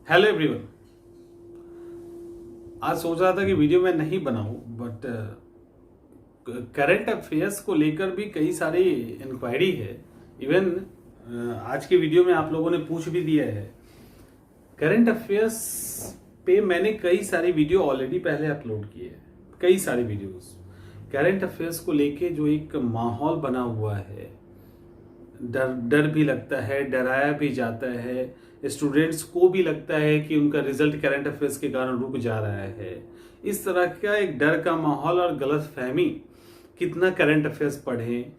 Hello everyone. आज सोच रहा था कि वीडियो मैं नहीं बनाऊं, बट करंट अफेयर्स को लेकर भी कई सारी इंक्वायरी है। इवन आज की वीडियो में आप लोगों ने पूछ भी दिया है। करंट अफेयर्स पे मैंने कई सारी वीडियो ऑलरेडी पहले अपलोड किए हैं, कई सारी वीडियोस। करंट अफेयर्स को लेके जो एक माहौल बना हुआ है, डर डर भी लगता है, डराया भी जाता है, स्टूडेंट्स को भी लगता है कि उनका रिजल्ट करंट अफेयर्स के कारण रुक जा रहा है। इस तरह का एक डर का माहौल और गलत फहमी, कितना करंट अफेयर्स पढ़ें,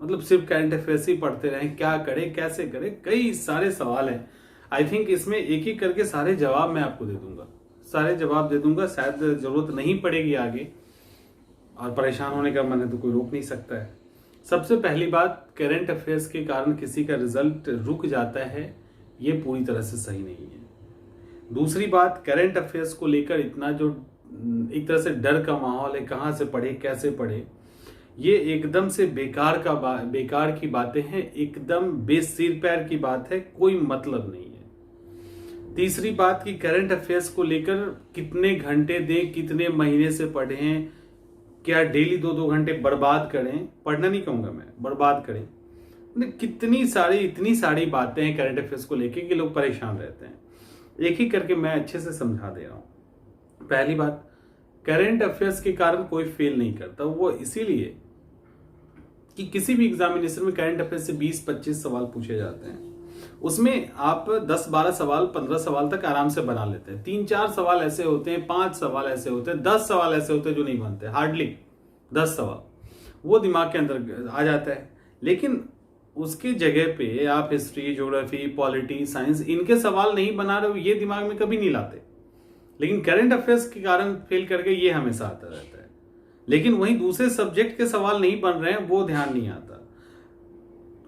मतलब सिर्फ करंट अफेयर्स ही पढ़ते रहें, क्या करें, कैसे करें, कई सारे सवाल हैं। आई थिंक इसमें एक एक करके सारे जवाब मैं आपको दे दूंगा, सारे जवाब दे दूंगा। शायद जरूरत नहीं पड़ेगी आगे, और परेशान होने का मन है तो कोई रोक नहीं सकता है। सबसे पहली बात, करंट अफेयर्स के कारण किसी का रिजल्ट रुक जाता है, ये पूरी तरह से सही नहीं है। दूसरी बात, करंट अफेयर्स को लेकर इतना जो एक तरह से डर का माहौल है, कहां से पढ़े, कैसे पढ़े, ये एकदम से बेकार की बातें हैं, एकदम बेसिर पैर की बात है, कोई मतलब नहीं है। तीसरी बात कि करंट अफेयर्स को लेकर कितने घंटे दें, कितने महीने से पढ़ें, क्या डेली 2-2 घंटे बर्बाद करें, पढ़ना नहीं कहूंगा मैं, बर्बाद करें। कितनी सारी इतनी सारी बातें हैं करंट अफेयर्स को लेके कि लोग परेशान रहते हैं। एक ही करके मैं अच्छे से समझा दे रहा हूं। पहली बात, करंट अफेयर्स के कारण कोई फेल नहीं करता, वो इसीलिए कि किसी भी एग्जामिनेशन में करंट अफेयर्स से 20-25 सवाल पूछे जाते हैं। उसमें आप 10-12 सवाल, 15 सवाल तक आराम से बना लेते हैं। 3-4 सवाल ऐसे होते हैं, 5 सवाल ऐसे होते हैं, 10 सवाल ऐसे होते हैं जो नहीं बनते, हार्डली 10 सवाल वो दिमाग के अंदर आ जाता है। लेकिन उसकी जगह पे आप हिस्ट्री, ज्योग्राफी, पॉलिटी, साइंस, इनके सवाल नहीं बना रहे हो, ये दिमाग में कभी नहीं लाते। लेकिन करंट अफेयर्स के कारण फेल करके ये हमेशा आता रहता है। लेकिन वहीं दूसरे सब्जेक्ट के सवाल नहीं बन रहे हैं, वो ध्यान नहीं आता।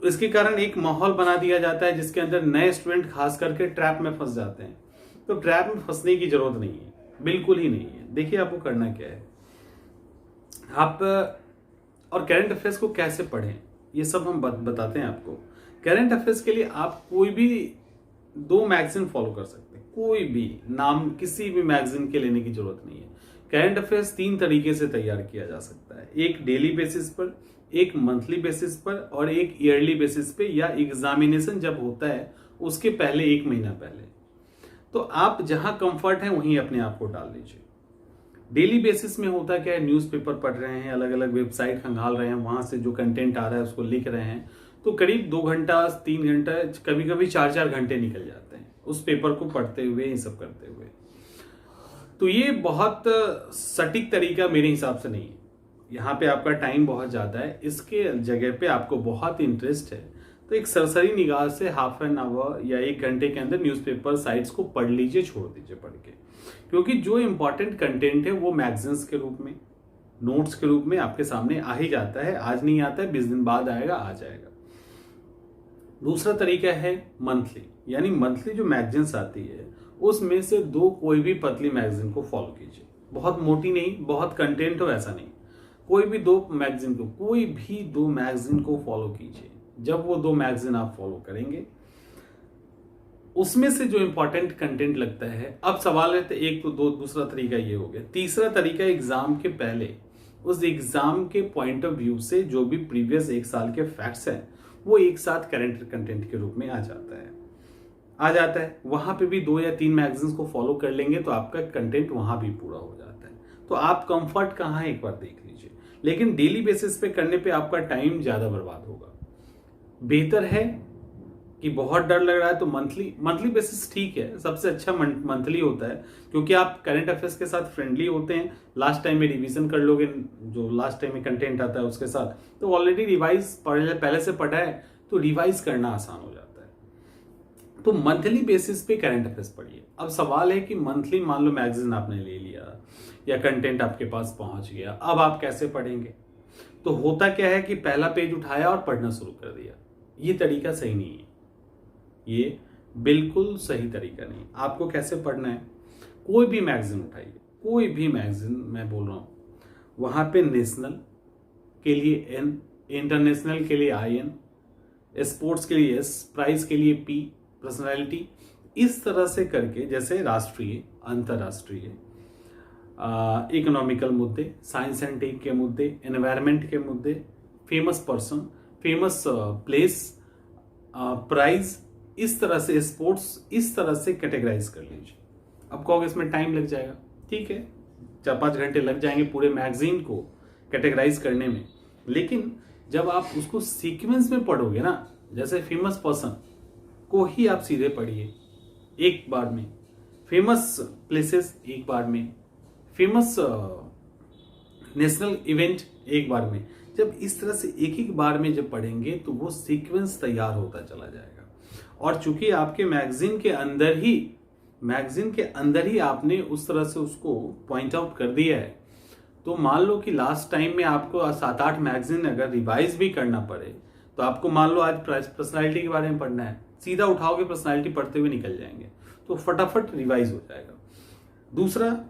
इसके कारण एक माहौल बना दिया जाता है जिसके अंदर नए स्टूडेंट खास करके ट्रैप में फंस जाते हैं। तो ट्रैप में फंसने की जरूरत नहीं है, बिल्कुल ही नहीं है। देखिए आपको करना क्या है, आप और करंट अफेयर्स को कैसे पढ़ें, ये सब हम बताते हैं आपको। करंट अफेयर्स के लिए आप कोई भी 2 मैगजीन फॉलो कर सकते हैं, कोई भी नाम किसी भी मैगजीन के लेने की जरूरत नहीं है। करंट अफेयर्स 3 तरीके से तैयार किया जा सकता है, एक डेली बेसिस पर, एक मंथली बेसिस पर, और एक ईयरली बेसिस पे, या एग्जामिनेशन जब होता है उसके पहले 1 महीना पहले। तो आप जहां कंफर्ट है वहीं अपने आप को डाल लीजिए। डेली बेसिस में होता क्या है, न्यूज़पेपर पढ़ रहे हैं, अलग अलग वेबसाइट खंगाल रहे हैं, वहां से जो कंटेंट आ रहा है उसको लिख रहे हैं, तो करीब 2 घंटा, 3 घंटा, कभी कभी 4-4 घंटे निकल जाते हैं उस पेपर को पढ़ते हुए, ये सब करते हुए। तो ये बहुत सटीक तरीका मेरे हिसाब से नहीं है। यहाँ पे आपका टाइम बहुत ज्यादा है, इसके जगह पे आपको बहुत इंटरेस्ट है तो एक सरसरी निगाह से हाफ एन आवर या 1 घंटे के अंदर न्यूज़पेपर साइट्स को पढ़ लीजिए, छोड़ दीजिए पढ़ के। क्योंकि जो इंपॉर्टेंट कंटेंट है वो मैगजीन्स के रूप में, नोट्स के रूप में आपके सामने आ ही जाता है। आज नहीं आता है, 20 दिन बाद आएगा, आ जाएगा। दूसरा तरीका है मंथली, यानी मंथली जो मैगजीन्स आती है उसमें से 2 कोई भी पतली मैगजीन को फॉलो कीजिए। बहुत मोटी नहीं, बहुत कंटेंट हो ऐसा नहीं, कोई भी 2 मैगजीन को, कोई भी 2 मैगजीन को फॉलो कीजिए। जब वो 2 मैगजीन आप फॉलो करेंगे, उसमें से जो इंपॉर्टेंट कंटेंट लगता है, अब सवाल है तो एक तो 2, दूसरा तरीका ये हो गया। तीसरा तरीका, एग्जाम के पहले उस एग्जाम के पॉइंट ऑफ व्यू से जो भी प्रीवियस 1 साल के फैक्ट्स हैं वो एक साथ करंट कंटेंट के रूप में आ जाता है। वहां पे भी 2 या 3 मैगजीन्स को फॉलो कर लेंगे तो आपका कंटेंट वहां भी पूरा हो जाता है। तो आप कंफर्ट कहाँ है एक बार देख लीजिए। लेकिन डेली बेसिस पे करने पे आपका टाइम ज्यादा बर्बाद होगा। बेहतर है कि बहुत डर लग रहा है तो मंथली बेसिस ठीक है, सबसे अच्छा मंथली होता है, क्योंकि आप करंट अफेयर्स के साथ फ्रेंडली होते हैं। लास्ट टाइम में रिवीजन कर लोगे, जो लास्ट टाइम में कंटेंट आता है उसके साथ, तो ऑलरेडी रिवाइज पहले से पढ़ा है तो रिवाइज करना आसान हो जाता है। तो मंथली बेसिस पे करंट अफेयर्स पढ़िए। अब सवाल है कि मंथली, मान लो मैगजीन आपने ले लिया या कंटेंट आपके पास पहुंच गया, अब आप कैसे पढ़ेंगे? तो होता क्या है कि पहला पेज उठाया और पढ़ना शुरू कर दिया। ये तरीका सही नहीं है, ये बिल्कुल सही तरीका नहीं। आपको कैसे पढ़ना है, कोई भी मैगजीन उठाइए, कोई भी मैगजीन मैं बोल रहा हूं, वहां पे नेशनल के लिए N, इंटरनेशनल के लिए IN, स्पोर्ट्स के लिए S, प्राइज के लिए P, पर्सनालिटी, इस तरह से करके, जैसे राष्ट्रीय, अंतर्राष्ट्रीय, इकोनॉमिकल मुद्दे, साइंस एंड टेक के मुद्दे, एनवायरनमेंट के मुद्दे, famous person, famous place, prize, इस तरह से स्पोर्ट्स, इस तरह से कैटेगराइज कर लीजिए। अब कहोगे इसमें टाइम लग जाएगा, ठीक है, 4-5 घंटे लग जाएंगे पूरे मैगजीन को कैटेगराइज करने में, लेकिन जब आप उसको सीक्वेंस में पढ़ोगे ना, जैसे फेमस पर्सन को ही आप सीधे पढ़िए एक बार में, फेमस प्लेसेस एक बार में, फेमस नेशनल इवेंट एक बार में, जब इस तरह से एक एक बार में जब पढ़ेंगे तो वो सीक्वेंस तैयार होता चला जाएगा। और चूंकि आपके मैगजीन के अंदर ही आपने उस तरह से उसको पॉइंट आउट कर दिया है, तो मान लो कि लास्ट टाइम में आपको 7-8 मैगजीन अगर रिवाइज भी करना पड़े, तो आपको मान लो आज पर्सनालिटी के बारे में पढ़ना है, सीधा उठाओगे पर्सनालिटी पढ़ते हुए निकल जाएंगे, तो फटाफट रिवाइज हो जाएगा। दूसरा,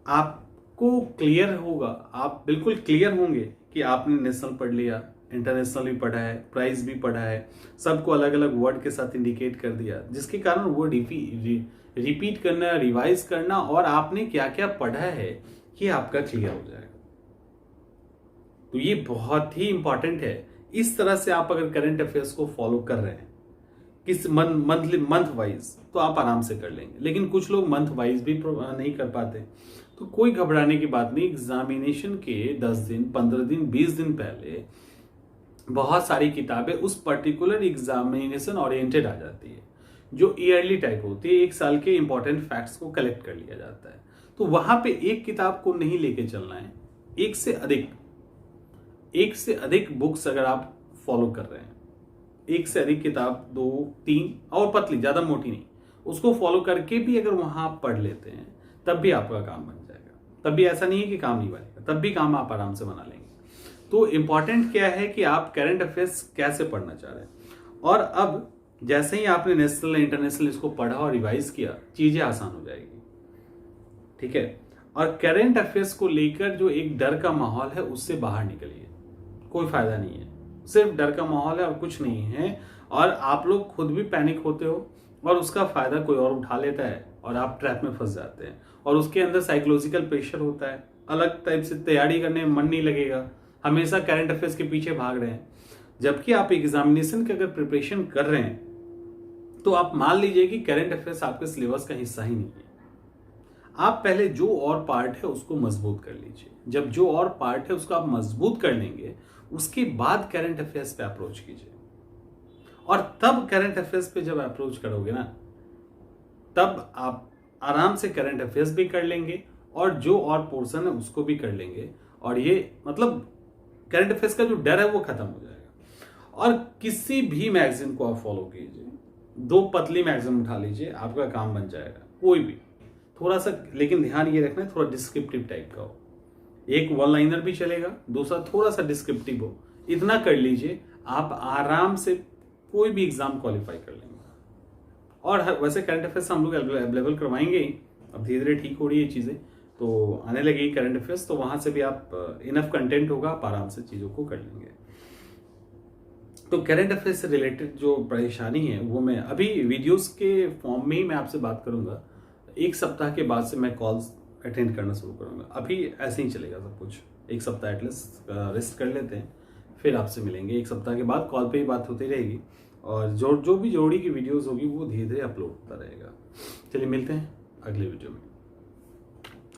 आपको क्लियर होगा, आप बिल्कुल क्लियर होंगे कि आपने नेशनल पढ़ लिया, इंटरनेशनल भी पढ़ा है, प्राइज भी पढ़ा है, सबको अलग अलग वर्ड के साथ इंडिकेट कर दिया, जिसके कारण वो रिपीट करना, रिवाइज करना और आपने क्या क्या पढ़ा है ये आपका क्लियर हो जाएगा। तो ये बहुत ही इंपॉर्टेंट है। इस तरह से आप अगर करंट अफेयर्स को फॉलो कर रहे हैं किस मंथ वाइज, तो आप आराम से कर लेंगे। लेकिन कुछ लोग मंथ वाइज भी नहीं कर पाते, तो कोई घबराने की बात नहीं। एग्जामिनेशन के 10 दिन, 15 दिन, 20 दिन पहले बहुत सारी किताबें उस पर्टिकुलर एग्जामिनेशन ओरिएंटेड आ जाती है, जो ईयरली टाइप होती है। 1 साल के इंपॉर्टेंट फैक्ट्स को कलेक्ट कर लिया जाता है। तो वहां पे एक किताब को नहीं लेके चलना है, एक से अधिक बुक्स अगर आप फॉलो कर रहे हैं, एक से अधिक किताब, 2-3 और पतली, ज्यादा मोटी नहीं, उसको फॉलो करके भी अगर वहां आप पढ़ लेते हैं, तब भी आपका काम बन जाएगा। तब भी ऐसा नहीं है कि काम नहीं बनेगा, तब भी काम आप आराम से बना लेंगे। तो इंपॉर्टेंट क्या है कि आप करंट अफेयर्स कैसे पढ़ना चाह रहे हैं। और अब जैसे ही आपने नेशनल इंटरनेशनल इसको पढ़ा और रिवाइज किया, चीजें आसान हो जाएगी, ठीक है। और करंट अफेयर्स को लेकर जो एक डर का माहौल है, उससे बाहर निकलिए, कोई फायदा नहीं है। सिर्फ डर का माहौल है और कुछ नहीं है। और आप लोग खुद भी पैनिक होते हो और उसका फायदा कोई और उठा लेता है और आप ट्रैप में फंस जाते हैं। और उसके अंदर साइकोलॉजिकल प्रेशर होता है, अलग टाइप से तैयारी करने में मन नहीं लगेगा, हमेशा करंट अफेयर्स के पीछे भाग रहे हैं। जबकि आप एग्जामिनेशन की अगर प्रिपरेशन कर रहे हैं, तो आप मान लीजिए कि करंट अफेयर्स आपके सिलेबस का हिस्सा ही नहीं है। आप पहले जो और पार्ट है उसको मजबूत कर लीजिए। जब जो और पार्ट है उसको आप मजबूत कर लेंगे, उसके बाद करंट अफेयर्स पे अप्रोच कीजिए। और तब करंट अफेयर्स पे जब अप्रोच करोगे ना, तब आप आराम से करंट अफेयर्स भी कर लेंगे और जो और पोर्शन है उसको भी कर लेंगे। और ये मतलब करंट अफेयर्स का जो डर है वो खत्म हो जाएगा। और किसी भी मैगजीन को आप फॉलो कीजिए, 2 पतली मैगजीन उठा लीजिए, आपका काम बन जाएगा। कोई भी थोड़ा सा, लेकिन ध्यान ये रखना है थोड़ा डिस्क्रिप्टिव टाइप का हो। एक 1 लाइनर भी चलेगा, दूसरा थोड़ा सा डिस्क्रिप्टिव हो। इतना कर लीजिए, आप आराम से कोई भी एग्जाम क्वालिफाई कर लेंगे। और वैसे करंट अफेयर्स हम लोग अवेलेबल करवाएंगे ही, अब धीरे धीरे ठीक हो रही है चीजें, तो आने लगेगी करंट अफेयर्स, तो वहां से भी आप इनफ कंटेंट होगा, आप आराम से चीजों को कर लेंगे। तो करंट अफेयर्स से रिलेटेड जो परेशानी है वो मैं अभी वीडियोस के फॉर्म में ही मैं आपसे बात करूंगा। 1 सप्ताह के बाद से मैं कॉल्स अटेंड करना शुरू करूंगा। अभी ऐसे ही चलेगा सब कुछ, 1 सप्ताह एटलीस्ट रेस्ट कर लेते हैं, फिर आपसे मिलेंगे। 1 सप्ताह के बाद कॉल पे ही बात होती रहेगी और जो भी जोड़ी की वीडियोस होगी वो धीरे धीरे अपलोड होता रहेगा। चलिए मिलते हैं अगले वीडियो में।